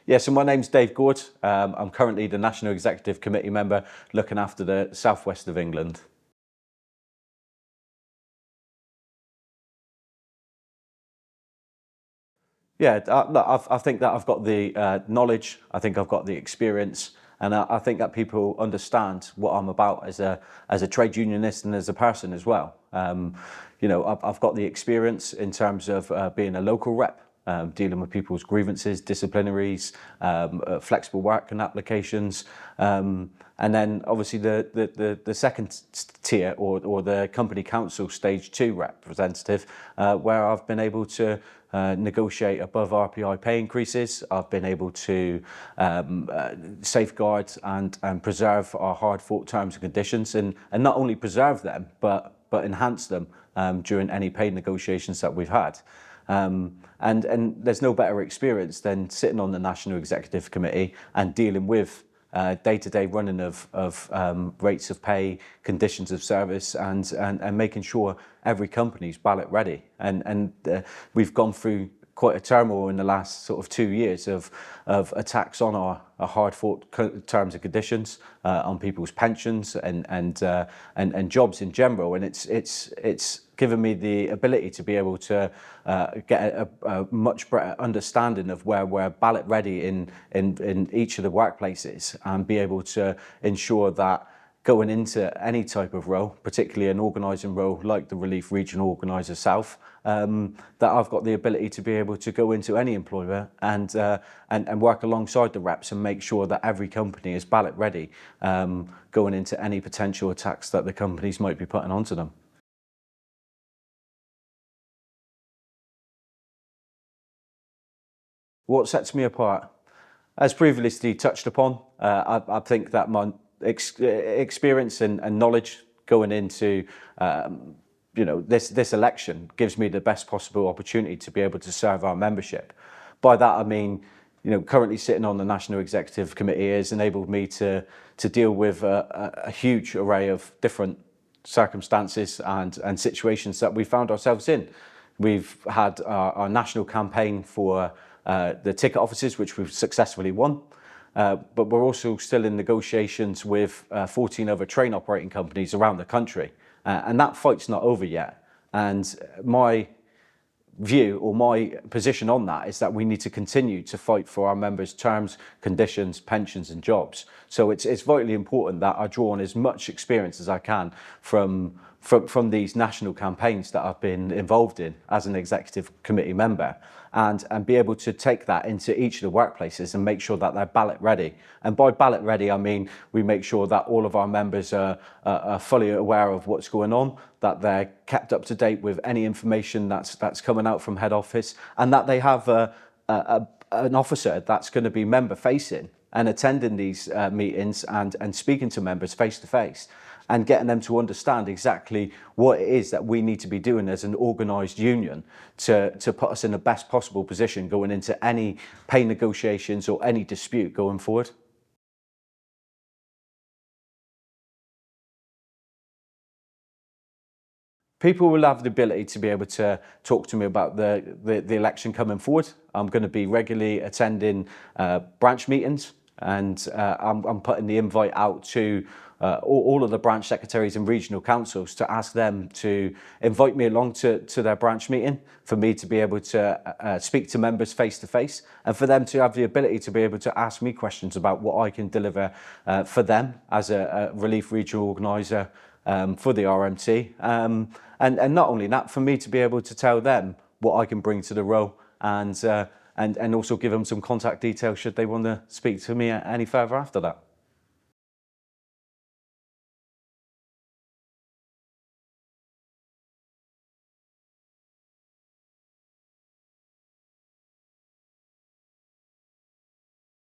Yeah, so my name's Dave Goard. I'm currently the National Executive Committee member looking after the southwest of England. Yeah, look, I think that I've got the knowledge, I think I've got the experience, and I think that people understand what I'm about as a trade unionist and as a person as well. I've got the experience in terms of being a local rep, dealing with people's grievances, disciplinaries, flexible working applications, and then obviously the second tier or the company council stage 2 representative, where I've been able to negotiate above RPI pay increases. I've been able to safeguard and preserve our hard fought terms and conditions, and not only preserve them but enhance them during any pay negotiations that we've had. And there's no better experience than sitting on the National Executive Committee and dealing with day-to-day running of rates of pay, conditions of service, and making sure every company's ballot ready. And we've gone through quite a turmoil in the last sort of 2 years of attacks on our hard-fought terms and conditions, on people's pensions and jobs in general. And it's given me the ability to be able to get a much better understanding of where we're ballot ready in each of the workplaces, and be able to ensure that going into any type of role, particularly an organising role like the Relief Regional Organiser South, that I've got the ability to be able to go into any employer and work alongside the reps and make sure that every company is ballot ready, going into any potential attacks that the companies might be putting onto them. What sets me apart? As previously touched upon, I think that my experience and knowledge going into this election gives me the best possible opportunity to be able to serve our membership. By that I mean, currently sitting on the National Executive Committee has enabled me to deal with a huge array of different circumstances and situations that we found ourselves in. We've had our national campaign for the ticket offices, which we've successfully won. But we're also still in negotiations with 14 other train operating companies around the country. And that fight's not over yet. And my view or my position on that is that we need to continue to fight for our members' terms, conditions, pensions and jobs. So it's vitally important that I draw on as much experience as I can from these national campaigns that I've been involved in as an executive committee member, and be able to take that into each of the workplaces and make sure that they're ballot ready. And by ballot ready, I mean we make sure that all of our members are fully aware of what's going on, that they're kept up to date with any information that's coming out from head office, and that they have an officer that's going to be member facing and attending these meetings and speaking to members face to face, and getting them to understand exactly what it is that we need to be doing as an organised union to put us in the best possible position going into any pay negotiations or any dispute going forward. People will have the ability to be able to talk to me about the election coming forward. I'm going to be regularly attending branch meetings, and I'm putting the invite out to all of the branch secretaries and regional councils to ask them to invite me along to their branch meeting, for me to be able to speak to members face to face, and for them to have the ability to be able to ask me questions about what I can deliver for them as a Relief Regional Organiser for the RMT. And not only that, for me to be able to tell them what I can bring to the role, and also give them some contact details should they want to speak to me any further after that.